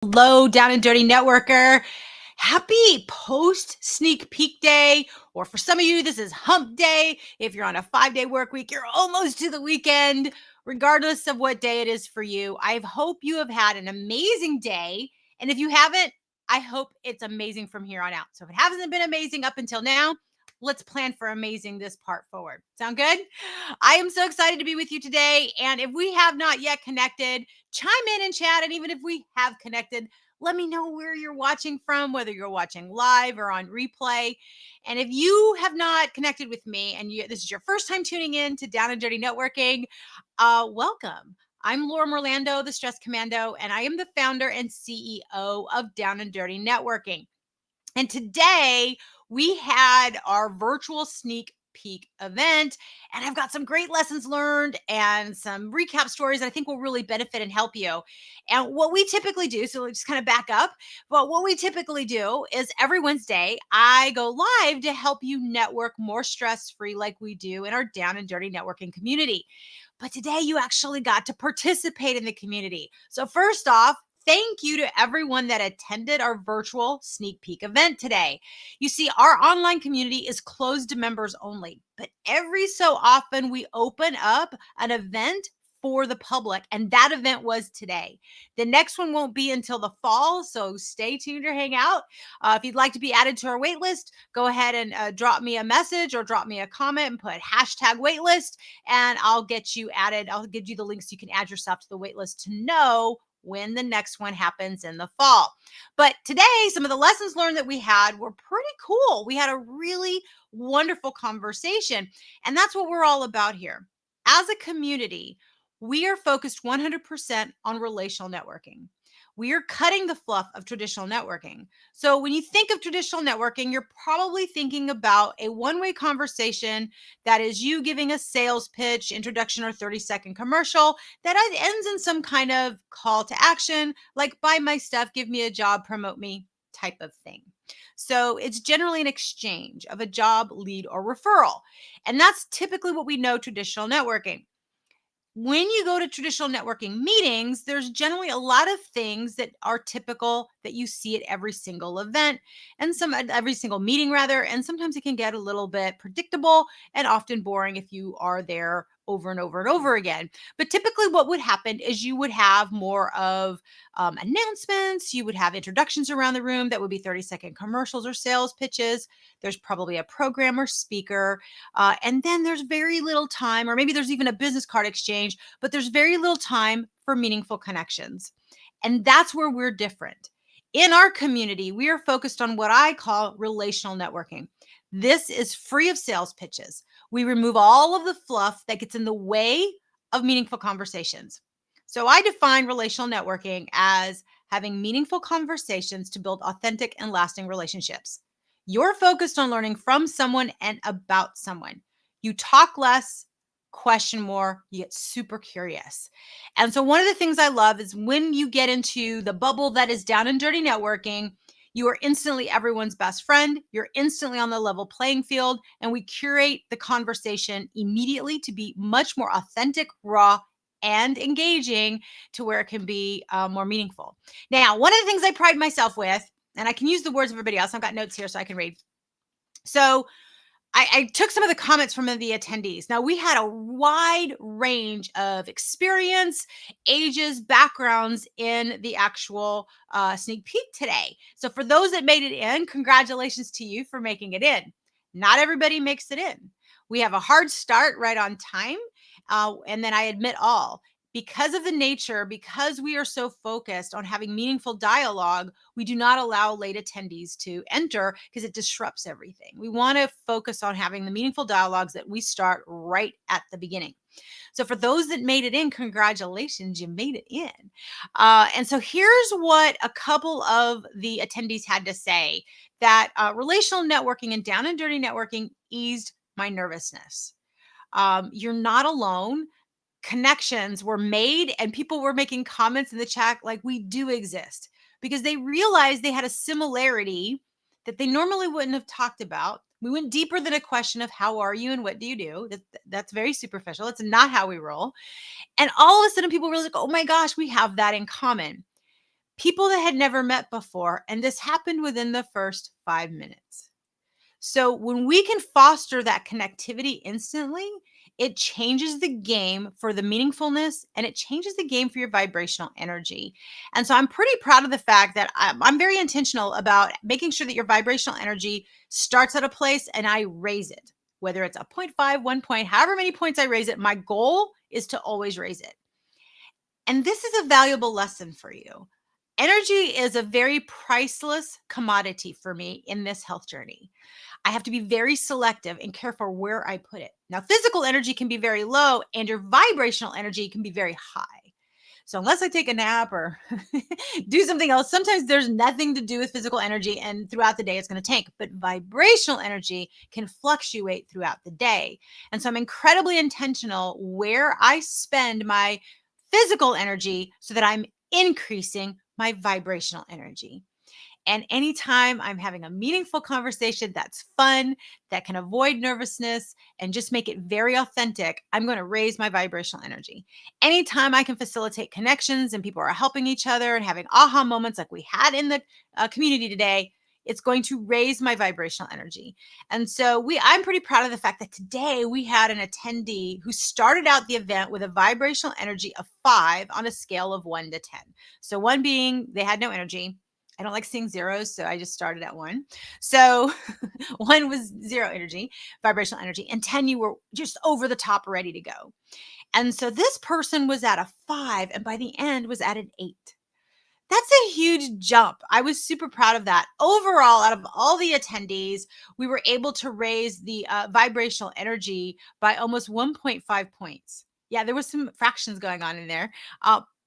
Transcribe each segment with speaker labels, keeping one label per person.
Speaker 1: Hello, down and dirty networker. Happy post sneak peek day. Or for some of you, this is hump day. If you're on a 5-day work week, you're almost to the weekend. Regardless of what day it is for you, I hope you have had an amazing day. And if you haven't, I hope it's amazing from here on out. So if it hasn't been amazing up until now, let's plan for amazing this part forward. Sound good? I am so excited to be with you today. And if we have not yet connected, chime in and chat. And even if we have connected, let me know where you're watching from, whether you're watching live or on replay. And if you have not connected with me and this is your first time tuning in to Down and Dirty Networking, welcome. I'm Laura Merlando, the Stress Commando, and I am the founder and CEO of Down and Dirty Networking. And today we had our virtual sneak peek event, and I've got some great lessons learned and some recap stories that I think will really benefit and help you. And what we typically do, so let's just kind of back up, but what we typically do is every Wednesday, I go live to help you network more stress free, like we do in our Down and Dirty Networking community. But today you actually got to participate in the community. So, first off, thank you to everyone that attended our virtual sneak peek event today. You see, our online community is closed to members only, but every so often we open up an event for the public, and that event was today. The next one won't be until the fall, so stay tuned or hang out. If you'd like to be added to our waitlist, go ahead and drop me a message or drop me a comment and put hashtag waitlist, and I'll get you added. I'll give you the links so you can add yourself to the waitlist to know when the next one happens in the fall. But today, some of the lessons learned that we had were pretty cool. We had a really wonderful conversation, and that's what we're all about here. As a community, we are focused 100% on relational networking. We are cutting the fluff of traditional networking. So, when you think of traditional networking, you're probably thinking about a one-way conversation that is you giving a sales pitch, introduction, or 30-second commercial that ends in some kind of call to action, like buy my stuff, give me a job, promote me type of thing. So it's generally an exchange of a job, lead, or referral. And that's typically what we know traditional networking. When you go to traditional networking meetings, there's generally a lot of things that are typical that you see at every single event and some at every single meeting rather, and sometimes it can get a little bit predictable and often boring if you are there over and over and over again. But typically what would happen is you would have more of announcements, you would have introductions around the room that would be 30-second commercials or sales pitches. There's probably a program or speaker, and then there's very little time, or maybe there's even a business card exchange, but there's very little time for meaningful connections. And that's where we're different. In our community, we are focused on what I call relational networking. This is free of sales pitches. We remove all of the fluff that gets in the way of meaningful conversations. So I define relational networking as having meaningful conversations to build authentic and lasting relationships. You're focused on learning from someone and about someone. You talk less, question more, you get super curious. And so, one of the things I love is when you get into the bubble that is down and dirty networking, you are instantly everyone's best friend. You're instantly on the level playing field, and we curate the conversation immediately to be much more authentic, raw, and engaging to where it can be more meaningful. Now, one of the things I pride myself with, and I can use the words of everybody else, I've got notes here so I can read. So, I took some of the comments from the attendees. Now, we had a wide range of experience, ages, backgrounds in the actual sneak peek today. So, for those that made it in, congratulations to you for making it in. Not everybody makes it in. We have a hard start right on time. And then I admit all. Because of the nature, because we are so focused on having meaningful dialogue, we do not allow late attendees to enter because it disrupts everything. We want to focus on having the meaningful dialogues that we start right at the beginning. So, for those that made it in, congratulations, you made it in. And so, here's what a couple of the attendees had to say that relational networking and down and dirty networking eased my nervousness. You're not alone. Connections were made and people were making comments in the chat like we do exist because they realized they had a similarity that they normally wouldn't have talked about. We went deeper than a question of how are you and what do you do. That's very superficial. It's not how we roll. And all of a sudden people were like, oh my gosh, we have that in common. people that had never met before. And this happened within the first 5 minutes. So when we can foster that connectivity instantly, it changes the game for the meaningfulness and it changes the game for your vibrational energy. And so I'm pretty proud of the fact that I'm very intentional about making sure that your vibrational energy starts at a place and I raise it, whether it's a point 0.5, 1 point, however many points I raise it. My goal is to always raise it. And this is a valuable lesson for you. Energy is a very priceless commodity for me in this health journey. I have to be very selective and careful where I put it. Now, physical energy can be very low and your vibrational energy can be very high. So, unless I take a nap or do something else, sometimes there's nothing to do with physical energy, and throughout the day, it's going to tank. But vibrational energy can fluctuate throughout the day. And so, I'm incredibly intentional where I spend my physical energy so that I'm increasing my vibrational energy. And anytime I'm having a meaningful conversation that's fun, that can avoid nervousness and just make it very authentic, I'm going to raise my vibrational energy. Anytime I can facilitate connections and people are helping each other and having aha moments like we had in the community today, it's going to raise my vibrational energy. And so I'm pretty proud of the fact that today we had an attendee who started out the event with a vibrational energy of 5 on a scale of 1 to 10. So 1 being they had no energy. I don't like seeing zeros, so I just started at 1. So 1 was zero energy, vibrational energy, and 10, you were just over the top, ready to go. And so this person was at a 5, and by the end was at an 8. That's a huge jump. I was super proud of that. Overall, out of all the attendees, we were able to raise the vibrational energy by almost 1.5 points. Yeah, there was some fractions going on in there,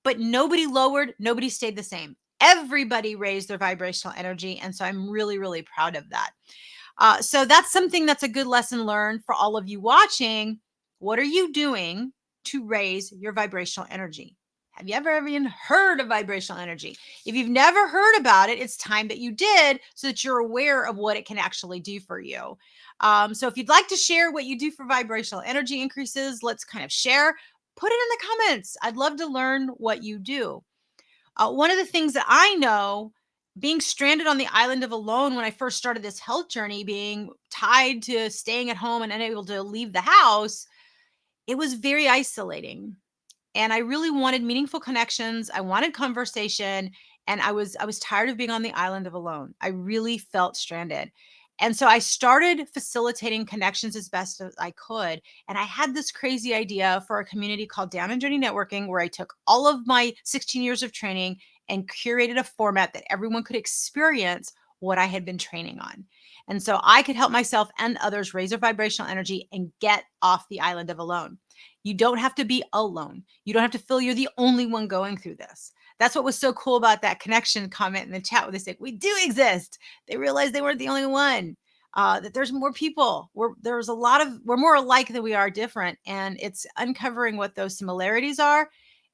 Speaker 1: but nobody lowered, nobody stayed the same. Everybody raised their vibrational energy. And so I'm really, really proud of that. So that's something that's a good lesson learned for all of you watching. What are you doing to raise your vibrational energy? Have you ever even heard of vibrational energy? If you've never heard about it, it's time that you did so that you're aware of what it can actually do for you. So if you'd like to share what you do for vibrational energy increases, let's kind of share. Put it in the comments. I'd love to learn what you do. One of the things that I know, being stranded on the island of alone when I first started this health journey, being tied to staying at home and unable to leave the house, it was very isolating. And I really wanted meaningful connections. I wanted conversation, and I was tired of being on the island of alone. I really felt stranded. And so I started facilitating connections as best as I could. And I had this crazy idea for a community called Down and Journey Networking, where I took all of my 16 years of training and curated a format that everyone could experience what I had been training on. And so I could help myself and others raise their vibrational energy and get off the island of alone. You don't have to be alone. You don't have to feel you're the only one going through this. That's what was so cool about that connection comment in the chat where they said, we do exist. They realized they weren't the only one, that there's more people. We're more alike than we are different. And it's uncovering what those similarities are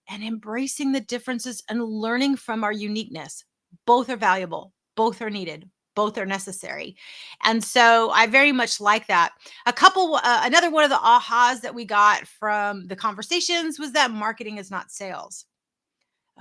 Speaker 1: and embracing the differences and learning from our uniqueness. Both are valuable. Both are needed. Both are necessary. And so I very much like that. Another one of the ahas that we got from the conversations was that marketing is not sales.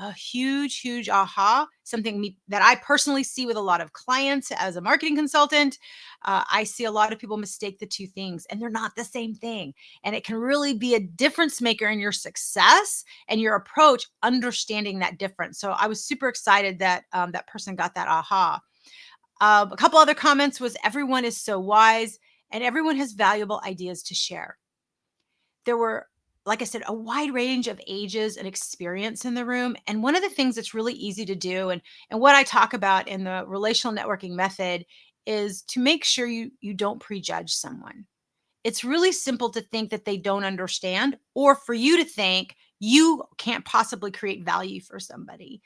Speaker 1: A huge, huge aha, something that I personally see with a lot of clients as a marketing consultant. I see a lot of people mistake the two things, and they're not the same thing. And it can really be a difference maker in your success and your approach, understanding that difference. So I was super excited that that person got that aha. A couple other comments was everyone is so wise and everyone has valuable ideas to share. There were, like I said, a wide range of ages and experience in the room. And one of the things that's really easy to do, and what I talk about in the relational networking method, is to make sure you don't prejudge someone. It's really simple to think that they don't understand, or for you to think you can't possibly create value for somebody.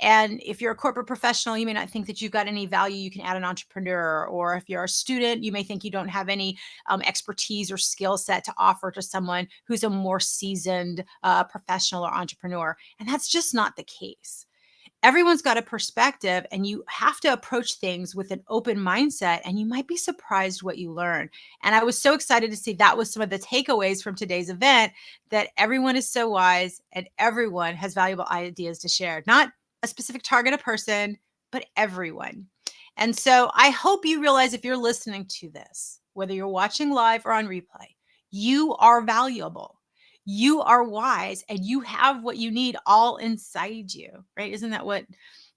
Speaker 1: And if you're a corporate professional, you may not think that you've got any value you can add an entrepreneur. Or if you're a student, you may think you don't have any expertise or skill set to offer to someone who's a more seasoned professional or entrepreneur. And that's just not the case. Everyone's got a perspective, and you have to approach things with an open mindset, and you might be surprised what you learn. And I was so excited to see that was some of the takeaways from today's event, that everyone is so wise and everyone has valuable ideas to share. Not a specific target, a person, but everyone. And so I hope you realize if you're listening to this, whether you're watching live or on replay, you are valuable. You are wise and you have what you need all inside you, right? Isn't that what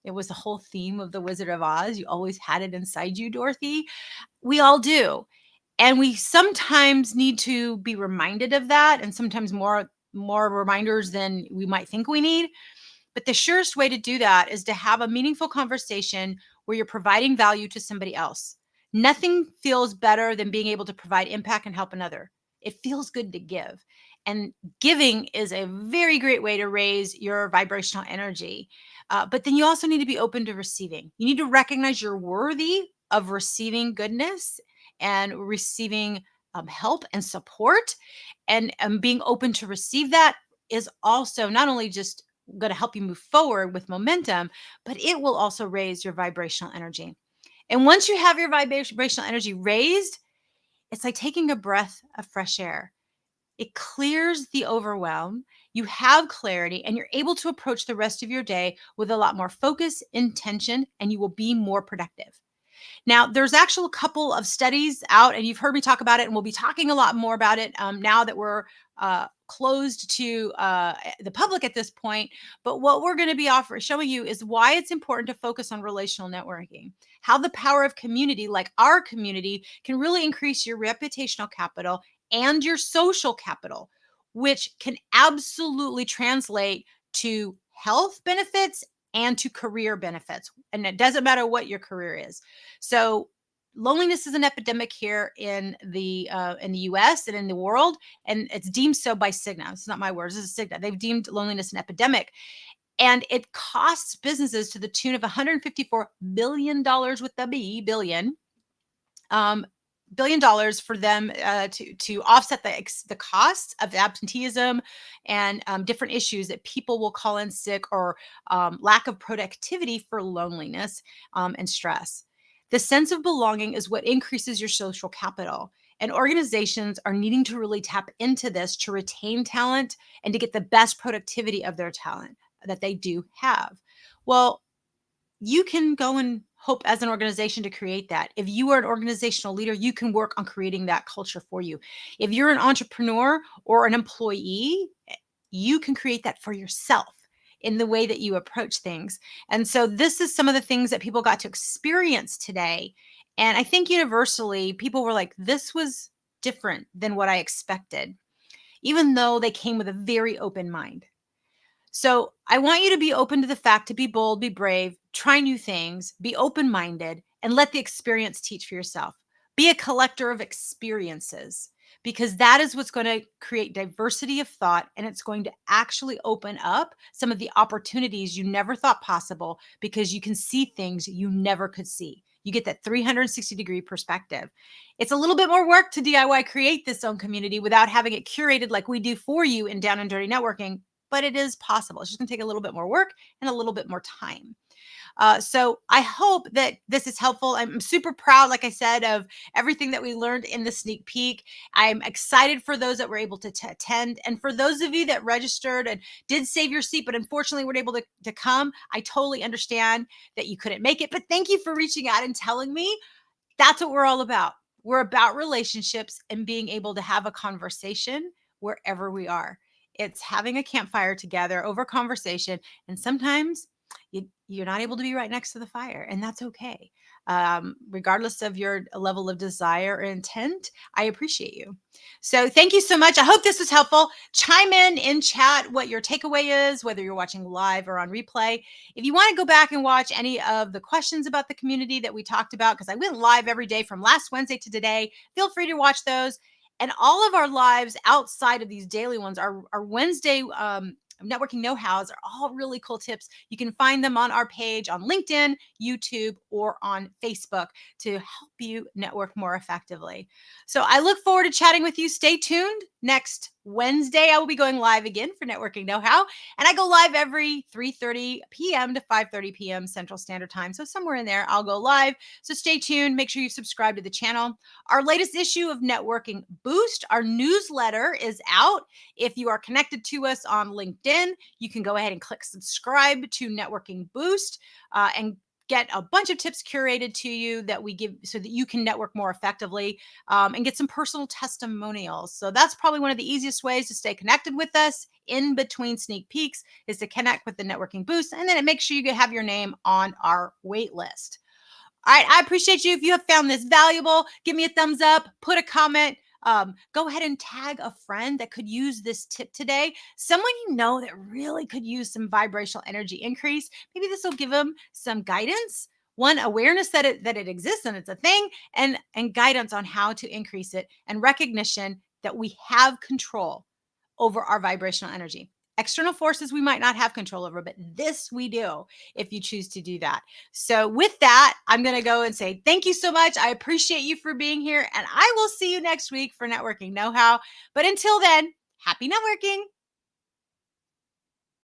Speaker 1: it was the whole theme of The Wizard of Oz? You always had it inside you, Dorothy. We all do. And we sometimes need to be reminded of that, and sometimes more reminders than we might think we need. But the surest way to do that is to have a meaningful conversation where you're providing value to somebody else. Nothing feels better than being able to provide impact and help another. It feels good to give. And giving is a very great way to raise your vibrational energy. But then you also need to be open to receiving. You need to recognize you're worthy of receiving goodness and receiving help and support. And being open to receive that is also not only just going to help you move forward with momentum, but it will also raise your vibrational energy. And once you have your vibrational energy raised, it's like taking a breath of fresh air. It clears the overwhelm. You have clarity and you're able to approach the rest of your day with a lot more focus, intention, and you will be more productive. Now, there's actually a couple of studies out, and you've heard me talk about it, and we'll be talking a lot more about it now that we're closed to the public at this point. But what we're going to be showing you is why it's important to focus on relational networking, how the power of community, like our community, can really increase your reputational capital and your social capital, which can absolutely translate to health benefits and to career benefits. And it doesn't matter what your career is. So loneliness is an epidemic here in the U.S. and in the world, and it's deemed so by Cigna. It's not my words; this is Cigna. They've deemed loneliness an epidemic, and it costs businesses to the tune of $154 billion with the billion. $1 billion for them to offset the costs of absenteeism and different issues that people will call in sick or lack of productivity for loneliness and stress. The sense of belonging is what increases your social capital. And organizations are needing to really tap into this to retain talent and to get the best productivity of their talent that they do have. Well, you can go and hope as an organization to create that. If you are an organizational leader, you can work on creating that culture for you. If you're an entrepreneur or an employee, you can create that for yourself in the way that you approach things. And so this is some of the things that people got to experience today. And I think universally, people were like, this was different than what I expected, even though they came with a very open mind. So I want you to be open to the fact, to be bold, be brave, try new things, be open minded, and let the experience teach for yourself. Be a collector of experiences because that is what's going to create diversity of thought, and it's going to actually open up some of the opportunities you never thought possible because you can see things you never could see. You get that 360-degree perspective. It's a little bit more work to DIY create this own community without having it curated like we do for you in Down and Dirty Networking, but it is possible. It's just going to take a little bit more work and a little bit more time. So I hope that this is helpful. I'm super proud, like I said, of everything that we learned in the sneak peek. I'm excited for those that were able to attend. And for those of you that registered and did save your seat, but unfortunately weren't able to come, I totally understand that you couldn't make it. But thank you for reaching out and telling me. That's what we're all about. We're about relationships and being able to have a conversation wherever we are. It's having a campfire together over conversation. And sometimes you're not able to be right next to the fire, and that's okay. Regardless of your level of desire or intent, I appreciate you. So thank you so much. I hope this was helpful. Chime in chat what your takeaway is, whether you're watching live or on replay. If you want to go back and watch any of the questions about the community that we talked about, because I went live every day from last Wednesday to today, feel free to watch those. And all of our lives outside of these daily ones are Wednesday networking know-hows are all really cool tips. You can find them on our page on LinkedIn, YouTube, or on Facebook to help you network more effectively. So I look forward to chatting with you. Stay tuned. Next Wednesday, I will be going live again for Networking Know-How, and I go live every 3:30 p.m. to 5:30 p.m. Central Standard Time. So somewhere in there, I'll go live. So stay tuned. Make sure you subscribe to the channel. Our latest issue of Networking Boost, our newsletter, is out. If you are connected to us on LinkedIn, you can go ahead and click subscribe to Networking Boost and get a bunch of tips curated to you that we give so that you can network more effectively and get some personal testimonials. So that's probably one of the easiest ways to stay connected with us in between sneak peeks is to connect with the Networking Boost, and then it makes sure you have your name on our wait list. All right, I appreciate you. If you have found this valuable, give me a thumbs up, put a comment. Go ahead and tag a friend that could use this tip today. Someone you know that really could use some vibrational energy increase. Maybe this will give them some guidance, one awareness that it exists and it's a thing, and guidance on how to increase it, and recognition that we have control over our vibrational energy. External forces we might not have control over, but this we do if you choose to do that. So, with that, I'm going to go and say thank you so much. I appreciate you for being here, and I will see you next week for Networking Know How. But until then, happy networking.